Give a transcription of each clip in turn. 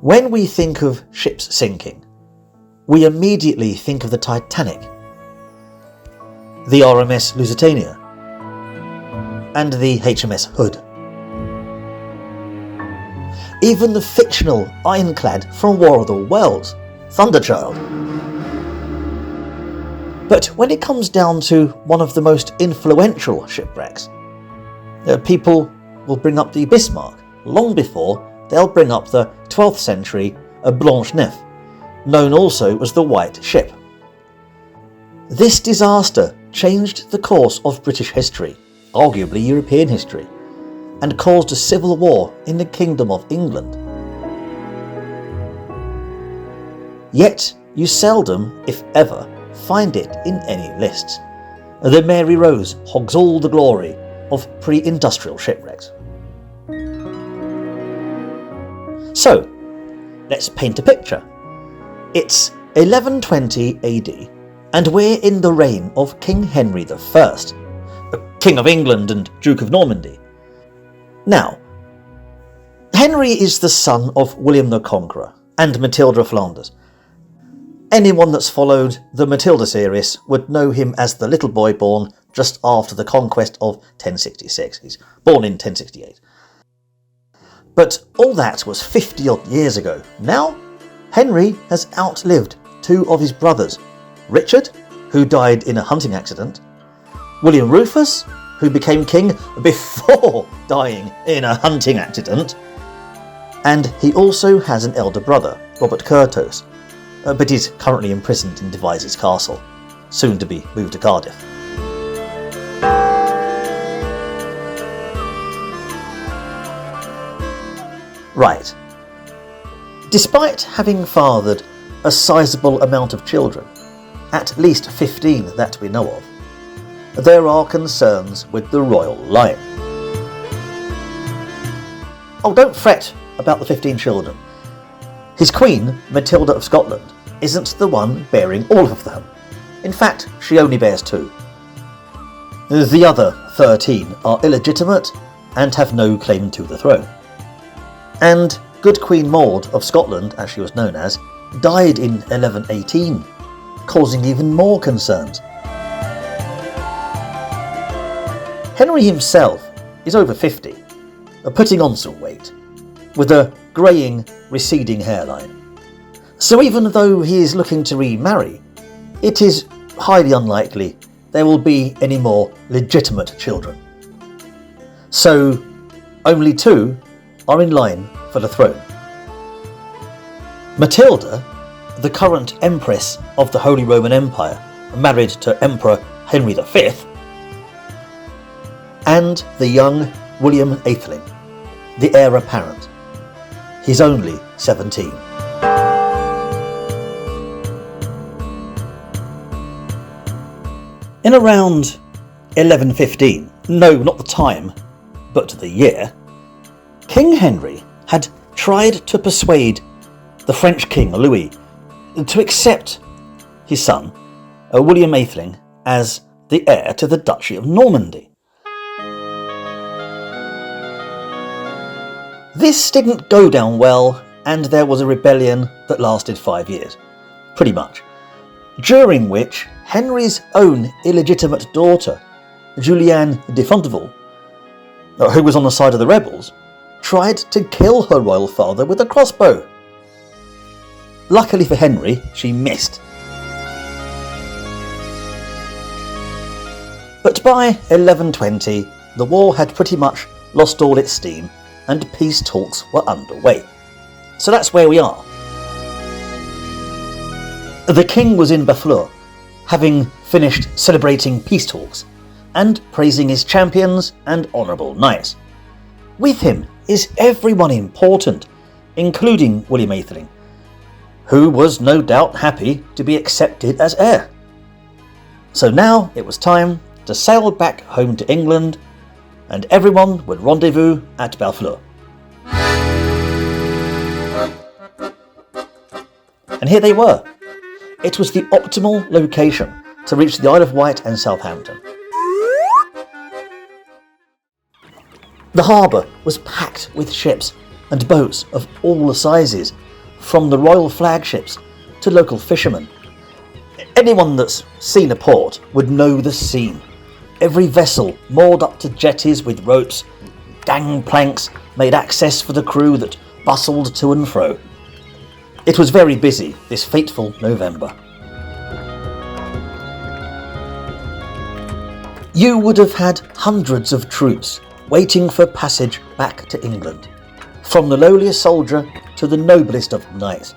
When we think of ships sinking, we immediately think of the Titanic, the RMS Lusitania, and the HMS Hood. Even the fictional ironclad from War of the Worlds, Thunderchild. But when it comes down to one of the most influential shipwrecks, people will bring up the Bismarck long before they'll bring up the 12th century Blanche Neuf, known also as the White Ship. This disaster changed the course of British history, arguably European history, and caused a civil war in the Kingdom of England. Yet you seldom, if ever, find it in any lists. The Mary Rose hogs all the glory of pre-industrial shipwrecks. So, let's paint a picture. It's 1120 AD, and we're in the reign of King Henry I, King of England and Duke of Normandy. Now, Henry is the son of William the Conqueror and Matilda of Flanders. Anyone that's followed the Matilda series would know him as the little boy born just after the conquest of 1066. He's born in 1068. But all that was 50 odd years ago. Now, Henry has outlived two of his brothers, Richard, who died in a hunting accident, William Rufus, who became king before dying in a hunting accident, and he also has an elder brother, Robert Curthose, but he's currently imprisoned in Devizes Castle, soon to be moved to Cardiff. Right. Despite having fathered a sizable amount of children, at least 15 that we know of, there are concerns with the royal line. Oh, don't fret about the 15 children. His queen, Matilda of Scotland, isn't the one bearing all of them. In fact, she only bears 2. The other 13 are illegitimate and have no claim to the throne. And good Queen Maud of Scotland, as she was known as, died in 1118, causing even more concerns. Henry himself is over 50, putting on some weight, with a greying, receding hairline. So even though he is looking to remarry, it is highly unlikely there will be any more legitimate children. So only 2 are in line for the throne. Matilda, the current Empress of the Holy Roman Empire, married to Emperor Henry V, and the young William Atheling, the heir apparent. He's only 17. In around 1115, no, not the time, but the year, King Henry had tried to persuade the French King Louis to accept his son, William Atheling, as the heir to the Duchy of Normandy. This didn't go down well, and there was a rebellion that lasted 5 years, pretty much, during which Henry's own illegitimate daughter, Juliane de Fonteville, who was on the side of the rebels, tried to kill her royal father with a crossbow. Luckily for Henry, she missed. But by 1120, the war had pretty much lost all its steam, and peace talks were underway. So that's where we are. The king was in Barfleur, having finished celebrating peace talks and praising his champions and honourable knights. With him is everyone important, including William Atheling, who was no doubt happy to be accepted as heir. So now it was time to sail back home to England, and everyone would rendezvous at Barfleur. And here they were. It was the optimal location to reach the Isle of Wight and Southampton. The harbour was packed with ships and boats of all sizes, from the royal flagships to local fishermen. Anyone that's seen a port would know the scene. Every vessel moored up to jetties with ropes, gangplanks made access for the crew that bustled to and fro. It was very busy this fateful November. You would have had hundreds of troops waiting for passage back to England, from the lowliest soldier to the noblest of knights.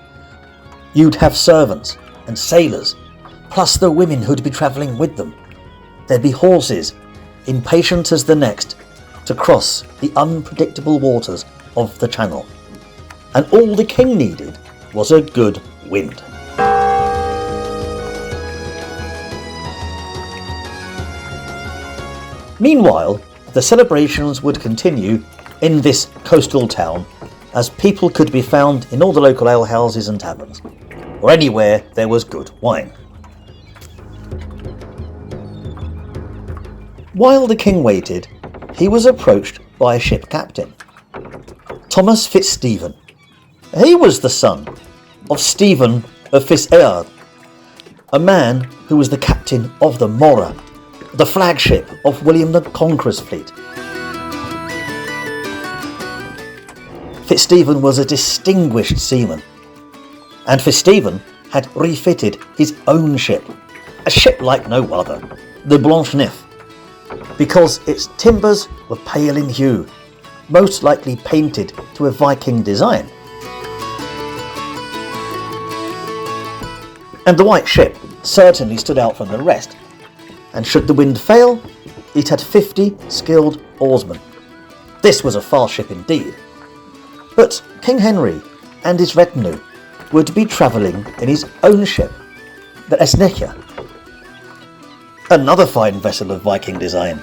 You'd have servants and sailors, plus the women who'd be travelling with them. There'd be horses, impatient as the next, to cross the unpredictable waters of the Channel. And all the king needed was a good wind. Meanwhile, the celebrations would continue in this coastal town, as people could be found in all the local alehouses and taverns, or anywhere there was good wine. While the king waited, he was approached by a ship captain, Thomas Fitzstephen. He was the son of Stephen of Fitzheard, a man who was the captain of the Mora, the flagship of William the Conqueror's fleet. Fitzstephen was a distinguished seaman, and Fitzstephen had refitted his own ship, a ship like no other, the Blanche-Neuf, because its timbers were pale in hue, most likely painted to a Viking design. And the white ship certainly stood out from the rest, and should the wind fail, it had 50 skilled oarsmen. This was a fast ship indeed. But King Henry and his retinue would be travelling in his own ship, the Esnekia, another fine vessel of Viking design.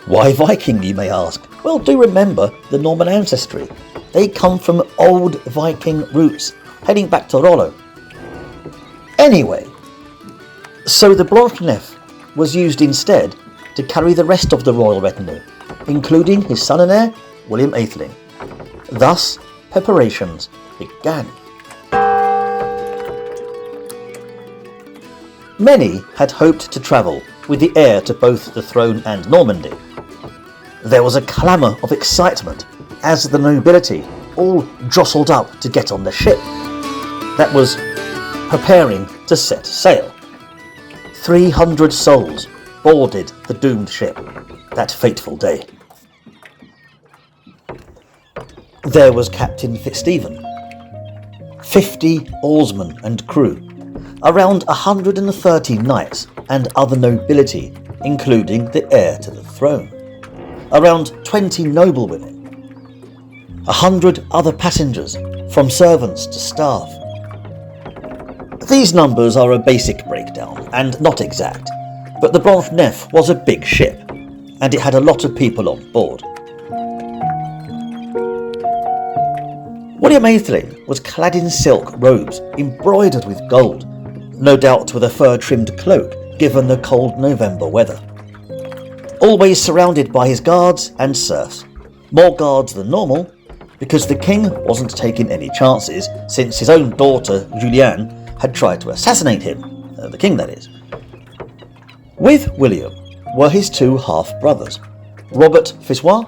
Why Viking, you may ask? Well, do remember the Norman ancestry. They come from old Viking roots, heading back to Rollo. Anyway, so the Blanche-Neuf was used instead to carry the rest of the royal retinue, including his son and heir, William Atheling. Thus, preparations began. Many had hoped to travel with the heir to both the throne and Normandy. There was a clamour of excitement as the nobility all jostled up to get on the ship that was preparing to set sail. 300 souls boarded the doomed ship that fateful day. There was Captain Fitzstephen, 50 oarsmen and crew, around 130 knights and other nobility, including the heir to the throne, around 20 noblewomen, 100 other passengers, from servants to staff. These numbers are a basic breakdown and not exact, but the Blanche-Neuf was a big ship, and it had a lot of people on board. William Atheling was clad in silk robes embroidered with gold, no doubt with a fur-trimmed cloak given the cold November weather. Always surrounded by his guards and serfs, more guards than normal, because the king wasn't taking any chances since his own daughter, Juliane, had tried to assassinate him, the king that is. With William were his two half-brothers, Robert Fitzroy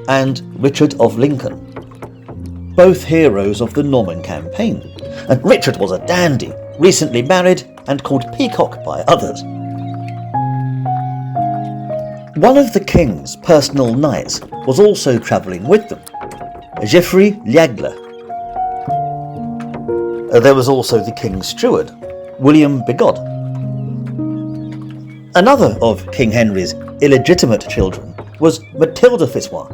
and Richard of Lincoln, both heroes of the Norman campaign, and Richard was a dandy, recently married and called Peacock by others. One of the king's personal knights was also travelling with them, Geoffrey L'Aigle. There was also the king's steward, William Bigod. Another of King Henry's illegitimate children was Matilda Fitzroy,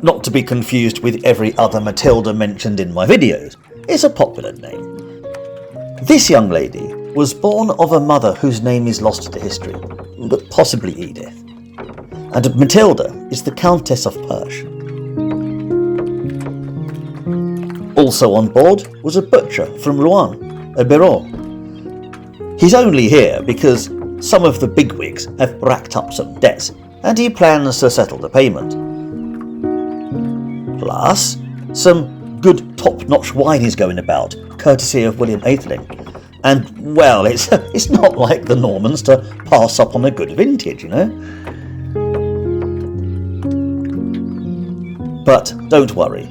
not to be confused with every other Matilda mentioned in my videos. It's a popular name. This young lady was born of a mother whose name is lost to history, but possibly Edith. And Matilda is the Countess of Perche. Also on board was a butcher from Rouen, a Biron. He's only here because some of the bigwigs have racked up some debts, and he plans to settle the payment. Plus, Some good top-notch wine is going about, courtesy of William Atheling. And, well, it's not like the Normans to pass up on a good vintage, you know? But don't worry,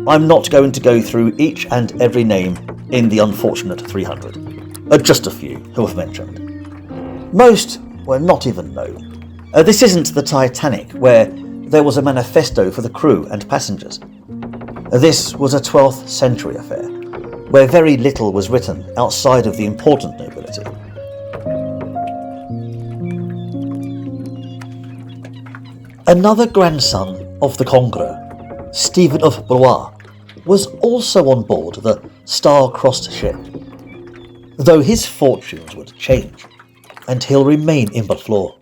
I'm not going to go through each and every name in the unfortunate 300. Just a few who have mentioned. Most were not even known. This isn't the Titanic, where there was a manifesto for the crew and passengers. This was a 12th century affair, where very little was written outside of the important nobility. Another grandson of the Conqueror, Stephen of Blois, was also on board the star-crossed ship, though his fortunes would change, and he'll remain in Barfleur.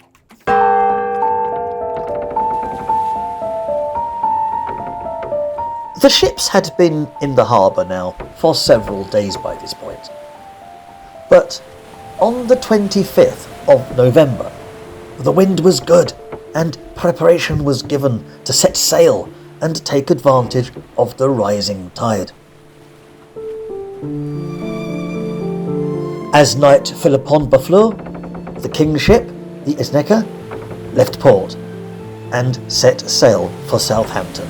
The ships had been in the harbour now for several days by this point. But on the 25th of November, the wind was good and preparation was given to set sail and take advantage of the rising tide. As night fell upon Barfleur, the king's ship, the Isneca, left port and set sail for Southampton,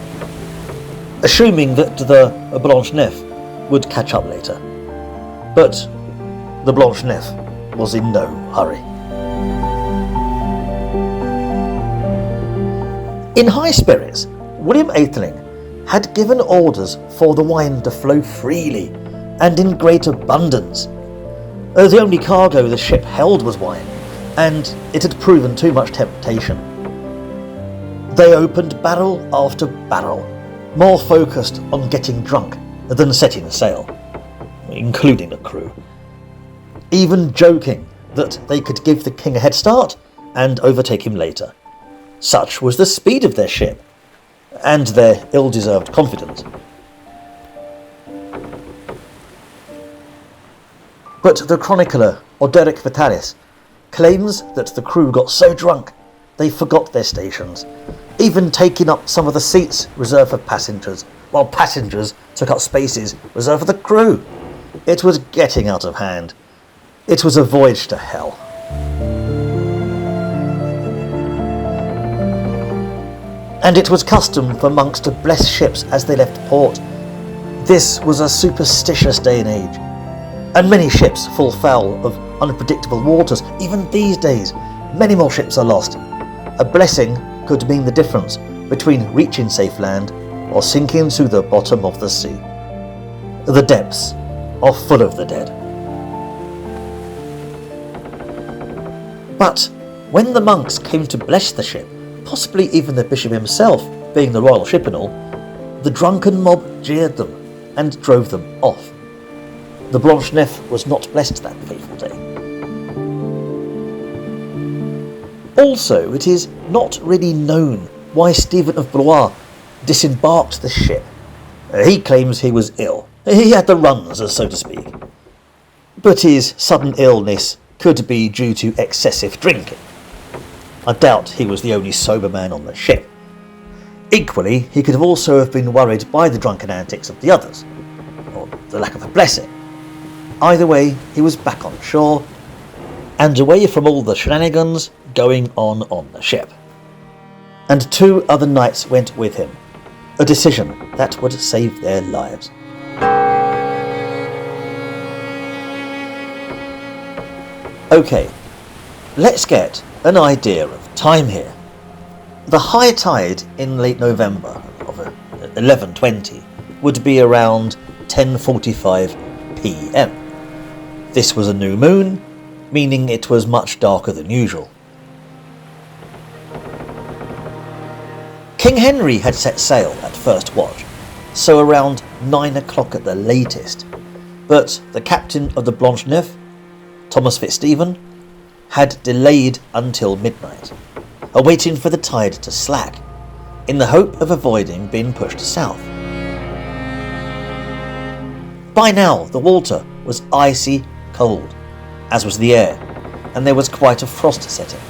assuming that the Blanche-Neuf would catch up later. But the Blanche-Neuf was in no hurry. In high spirits, William Atheling had given orders for the wine to flow freely and in great abundance. The only cargo the ship held was wine, and it had proven too much temptation. They opened barrel after barrel, more focused on getting drunk than setting sail, including the crew, even joking that they could give the king a head start and overtake him later. Such was the speed of their ship, and their ill-deserved confidence. But the chronicler Orderic Vitalis claims that the crew got so drunk they forgot their stations, even taking up some of the seats reserved for passengers, while passengers took up spaces reserved for the crew. It was getting out of hand. It was a voyage to hell. And it was custom for monks to bless ships as they left port. This was a superstitious day and age, and many ships fall foul of unpredictable waters. Even these days, many more ships are lost. A blessing could mean the difference between reaching safe land or sinking to the bottom of the sea. The depths are full of the dead. But when the monks came to bless the ship, possibly even the bishop himself being the royal ship and all, the drunken mob jeered them and drove them off. The Blanche-Neuf was not blessed that fateful day. Also, it is not really known why Stephen of Blois disembarked the ship. He claims he was ill. He had the runs, so to speak. But his sudden illness could be due to excessive drinking. I doubt he was the only sober man on the ship. Equally, he could also have been worried by the drunken antics of the others, or the lack of a blessing. Either way, he was back on shore, and away from all the shenanigans going on the ship. And 2 other knights went with him, a decision that would save their lives. Okay, let's get an idea of time here. The high tide in late November of 1120 would be around 10:45 p.m. This was a new moon, meaning it was much darker than usual. King Henry had set sail at first watch, so around 9 o'clock at the latest, but the captain of the Blanche-Neuf, Thomas Fitzstephen, had delayed until midnight, awaiting for the tide to slack, in the hope of avoiding being pushed south. By now the water was icy cold, as was the air, and there was quite a frost setting.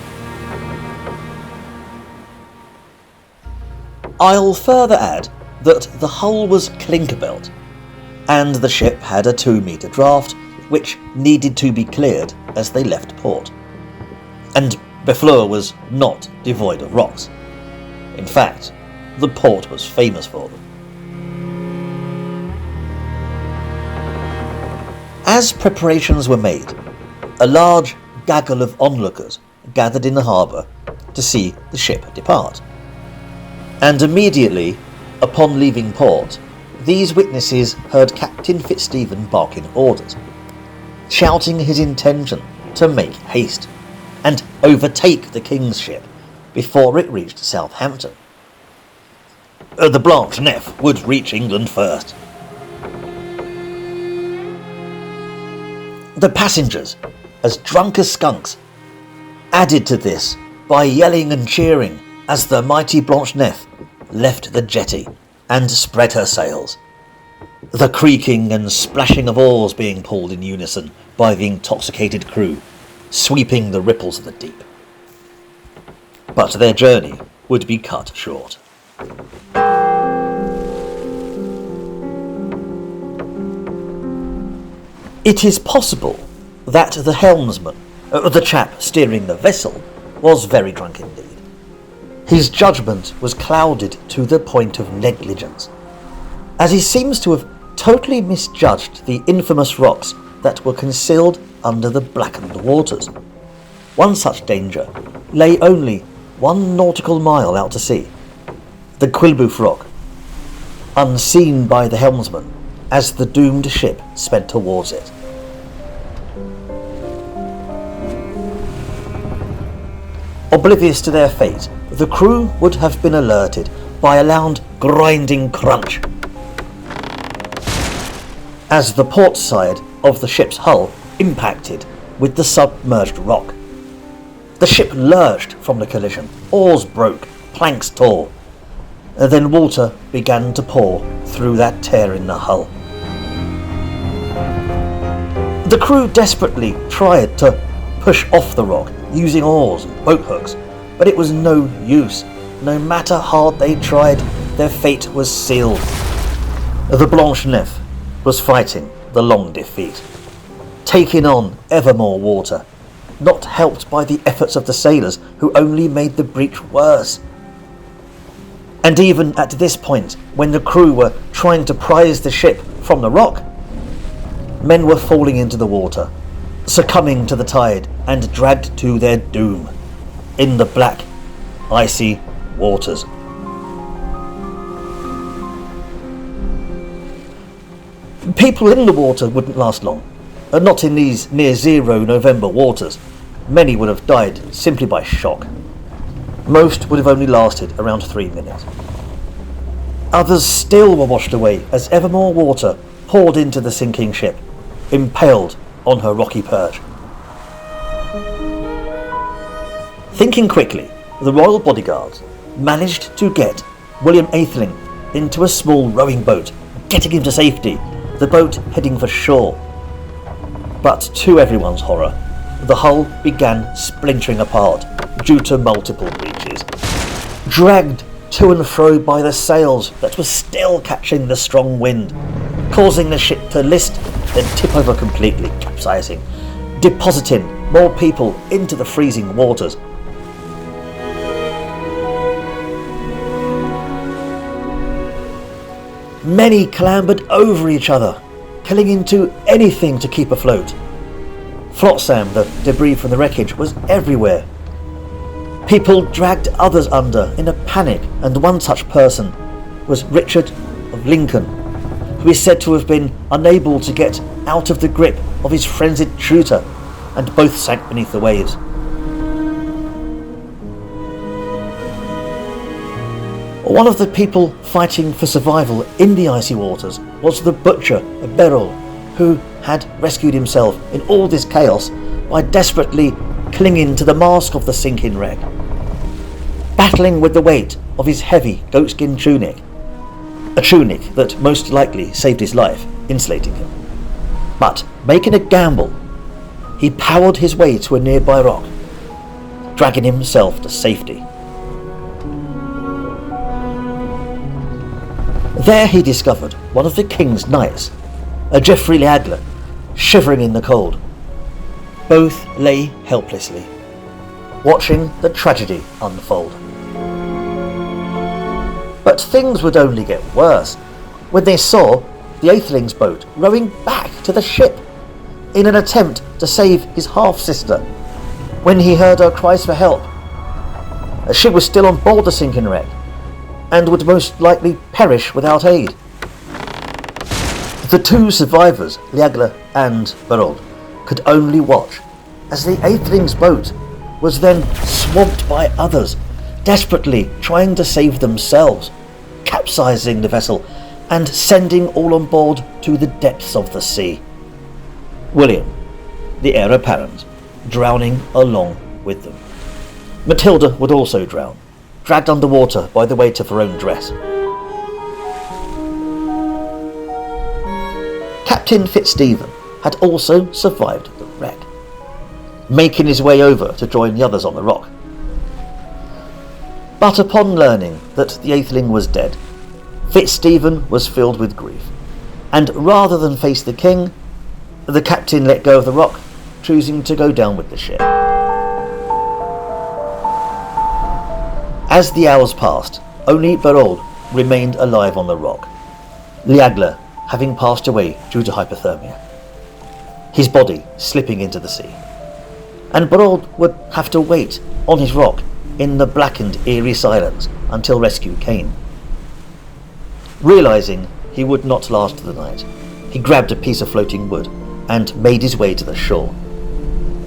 I'll further add that the hull was clinker-built, and the ship had a 2-metre draft which needed to be cleared as they left port. And Barfleur was not devoid of rocks. In fact, the port was famous for them. As preparations were made, a large gaggle of onlookers gathered in the harbour to see the ship depart. And immediately, upon leaving port, these witnesses heard Captain Fitzstephen barking orders, shouting his intention to make haste and overtake the King's ship before it reached Southampton. The Blanche-Neuf would reach England first. The passengers, as drunk as skunks, added to this by yelling and cheering as the mighty Blanche-Neuf left the jetty and spread her sails, the creaking and splashing of oars being pulled in unison by the intoxicated crew, sweeping the ripples of the deep. But their journey would be cut short. It is possible that the helmsman, the chap steering the vessel, was very drunk indeed. His judgment was clouded to the point of negligence, as he seems to have totally misjudged the infamous rocks that were concealed under the blackened waters. One such danger lay only 1 nautical mile out to sea, the Quilbouf Rock, unseen by the helmsman as the doomed ship sped towards it. Oblivious to their fate, the crew would have been alerted by a loud grinding crunch as the port side of the ship's hull impacted with the submerged rock. The ship lurched from the collision, oars broke, planks tore, and then water began to pour through that tear in the hull. The crew desperately tried to push off the rock using oars and boat hooks, but it was no use. No matter hard they tried, their fate was sealed. The Blanche-Neuf was fighting the long defeat, taking on ever more water, not helped by the efforts of the sailors who only made the breach worse. And even at this point, when the crew were trying to prise the ship from the rock, men were falling into the water, succumbing to the tide and dragged to their doom in the black, icy waters. People in the water wouldn't last long, and not in these near-zero November waters. Many would have died simply by shock. Most would have only lasted around 3 minutes. Others still were washed away as ever more water poured into the sinking ship, impaled on her rocky perch. Thinking quickly, the royal bodyguards managed to get William Atheling into a small rowing boat, getting him to safety, the boat heading for shore. But to everyone's horror, the hull began splintering apart due to multiple breaches, dragged to and fro by the sails that were still catching the strong wind, causing the ship to list, then tip over completely, capsizing, depositing more people into the freezing waters. Many clambered over each other, clinging into anything to keep afloat. Flotsam, the debris from the wreckage, was everywhere. People dragged others under in a panic, and one such person was Richard of Lincoln, who is said to have been unable to get out of the grip of his frenzied tutor, and both sank beneath the waves. One of the people fighting for survival in the icy waters was the butcher, Beryl, who had rescued himself in all this chaos by desperately clinging to the mast of the sinking wreck, battling with the weight of his heavy goatskin tunic, a tunic that most likely saved his life, insulating him. But, making a gamble, he powered his way to a nearby rock, dragging himself to safety. There he discovered one of the king's knights, a Geoffrey Liagler, shivering in the cold. Both lay helplessly, watching the tragedy unfold. But things would only get worse when they saw the Aetheling's boat rowing back to the ship in an attempt to save his half-sister. When he heard her cries for help, she was still on board the sinking wreck and would most likely perish without aid. The two survivors, Liagler and Berold, could only watch as the Aetheling's boat was then swamped by others, desperately trying to save themselves, capsizing the vessel and sending all on board to the depths of the sea. William, the heir apparent, drowning along with them. Matilda would also drown, dragged underwater by the weight of her own dress. Captain Fitzstephen had also survived the wreck, making his way over to join the others on the rock. But upon learning that the Aetheling was dead, Fitzstephen was filled with grief, and rather than face the king, the captain let go of the rock, choosing to go down with the ship. As the hours passed, only Berold remained alive on the rock, Liagler having passed away due to hypothermia, his body slipping into the sea. And Berold would have to wait on his rock in the blackened, eerie silence until rescue came. Realizing he would not last the night, he grabbed a piece of floating wood and made his way to the shore,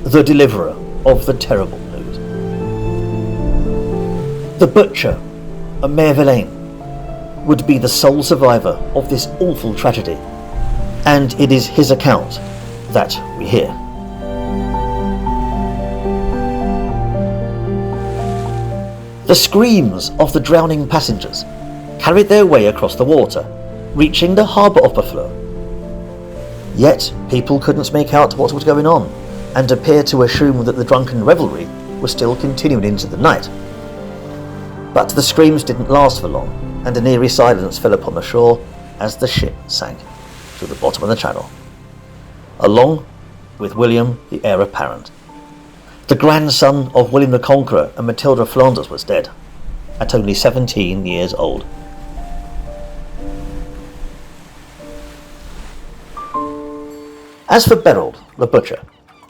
the deliverer of the terrible news. The butcher, Heir would be the sole survivor of this awful tragedy, and it is his account that we hear. The screams of the drowning passengers carried their way across the water, reaching the harbour of Barfleur. Yet people couldn't make out what was going on, and appeared to assume that the drunken revelry was still continuing into the night. But the screams didn't last for long, and an eerie silence fell upon the shore as the ship sank to the bottom of the channel, along with William, the heir apparent. The grandson of William the Conqueror and Matilda of Flanders was dead, at only 17 years old. As for Berold, the butcher,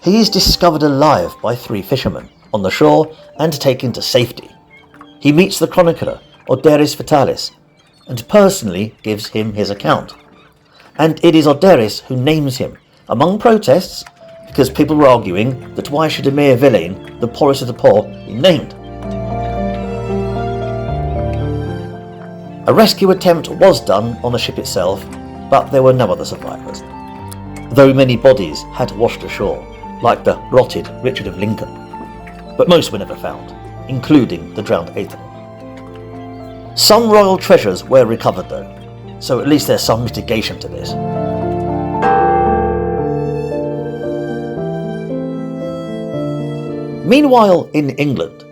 he is discovered alive by 3 fishermen on the shore and taken to safety. He meets the chronicler, Oderis Vitalis, and personally gives him his account. And it is Oderis who names him, among protests, because people were arguing that why should Heir, the poorest of the poor, be named. A rescue attempt was done on the ship itself, but there were no other survivors, though many bodies had washed ashore, like the rotted Richard of Lincoln. But most were never found, including the drowned Aetheling. Some royal treasures were recovered though, so at least there's some mitigation to this. Meanwhile, in England,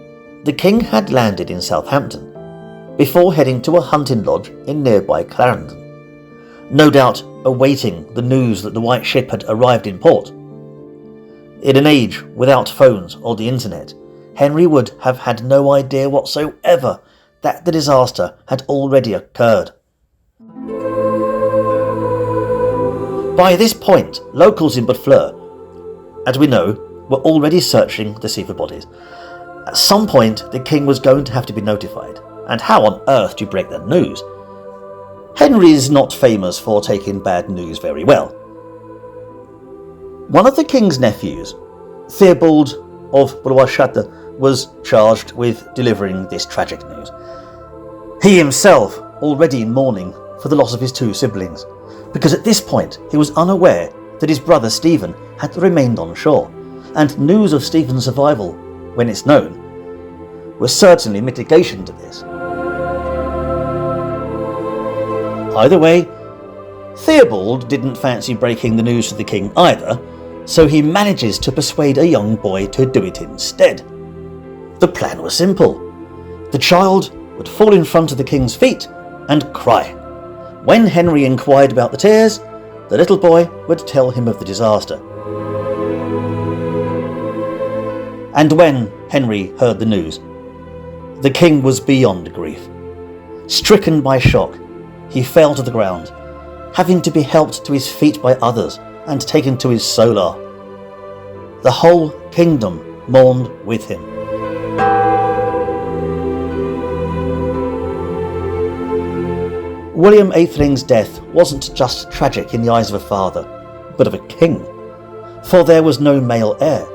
the king had landed in Southampton before heading to a hunting lodge in nearby Clarendon, no doubt awaiting the news that the White Ship had arrived in port. In an age without phones or the internet, Henry would have had no idea whatsoever that the disaster had already occurred. By this point, locals in Barfleur, as we know, were already searching the sea for bodies. At some point, the king was going to have to be notified, and how on earth do you break that news? Henry is not famous for taking bad news very well. One of the king's nephews, Theobald of Blois-Châtre, was charged with delivering this tragic news. He himself already in mourning for the loss of his 2 siblings, because at this point he was unaware that his brother Stephen had remained on shore, and news of Stephen's survival, when it's known, was certainly mitigation to this. Either way, Theobald didn't fancy breaking the news to the king either, so he manages to persuade a young boy to do it instead. The plan was simple. The child would fall in front of the king's feet and cry, When Henry inquired about the tears, the little boy would tell him of the disaster. And when Henry heard the news, the king was beyond grief. Stricken by shock, he fell to the ground, having to be helped to his feet by others and taken to his solar. The whole kingdom mourned with him. William Atheling's death wasn't just tragic in the eyes of a father, but of a king, for there was no male heir.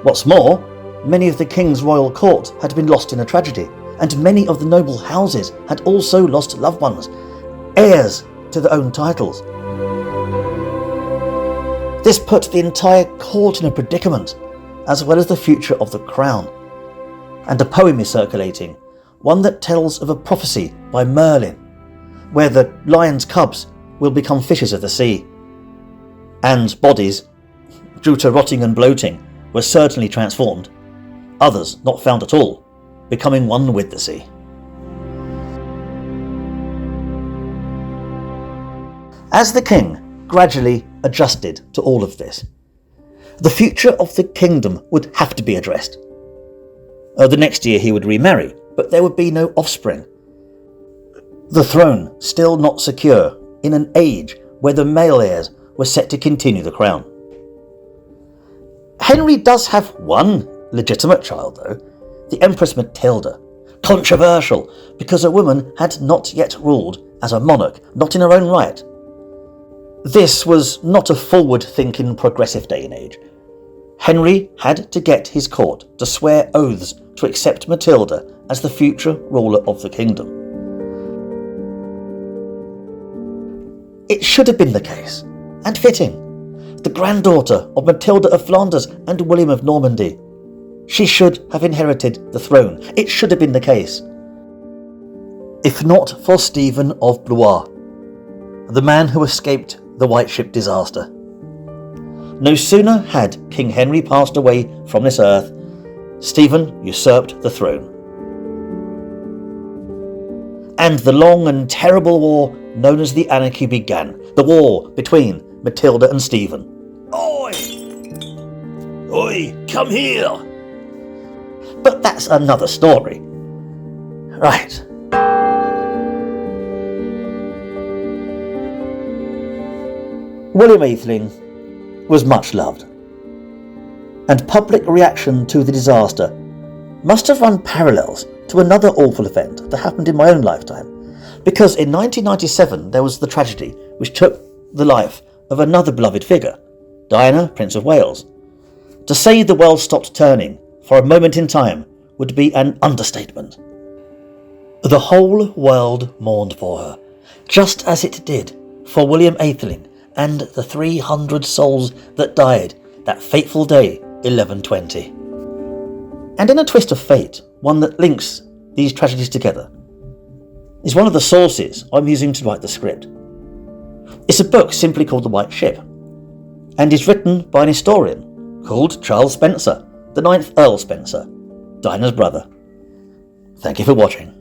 What's more, many of the king's royal court had been lost in a tragedy, and many of the noble houses had also lost loved ones, heirs to their own titles. This put the entire court in a predicament, as well as the future of the crown. And a poem is circulating, one that tells of a prophecy by Merlin, where the lion's cubs will become fishes of the sea. And bodies, due to rotting and bloating, were certainly transformed, others not found at all, becoming one with the sea. As the king gradually adjusted to all of this, the future of the kingdom would have to be addressed. The next year he would remarry, but there would be no offspring. The throne still not secure in an age where the male heirs were set to continue the crown. Henry does have one legitimate child though, the Empress Matilda. Controversial, because a woman had not yet ruled as a monarch, not in her own right. This was not a forward-thinking progressive day and age. Henry had to get his court to swear oaths to accept Matilda as the future ruler of the kingdom. It should have been the case, and fitting. The granddaughter of Matilda of Flanders and William of Normandy. She should have inherited the throne. It should have been the case. If not for Stephen of Blois, the man who escaped the White Ship disaster. No sooner had King Henry passed away from this earth, Stephen usurped the throne. And the long and terrible war known as the Anarchy began, the war between Matilda and Stephen. Oi! Oi, come here! But that's another story. Right. William Atheling was much loved, and public reaction to the disaster must have run parallels to another awful event that happened in my own lifetime, because in 1997 there was the tragedy which took the life of another beloved figure, Diana, Prince of Wales. To say the world stopped turning for a moment in time would be an understatement. The whole world mourned for her, just as it did for William Atheling and the 300 souls that died that fateful day, 1120. And in a twist of fate, one that links these tragedies together, is one of the sources I'm using to write the script. It's a book simply called The White Ship, and is written by an historian called Charles Spencer, the 9th Earl Spencer, Diana's brother. Thank you for watching.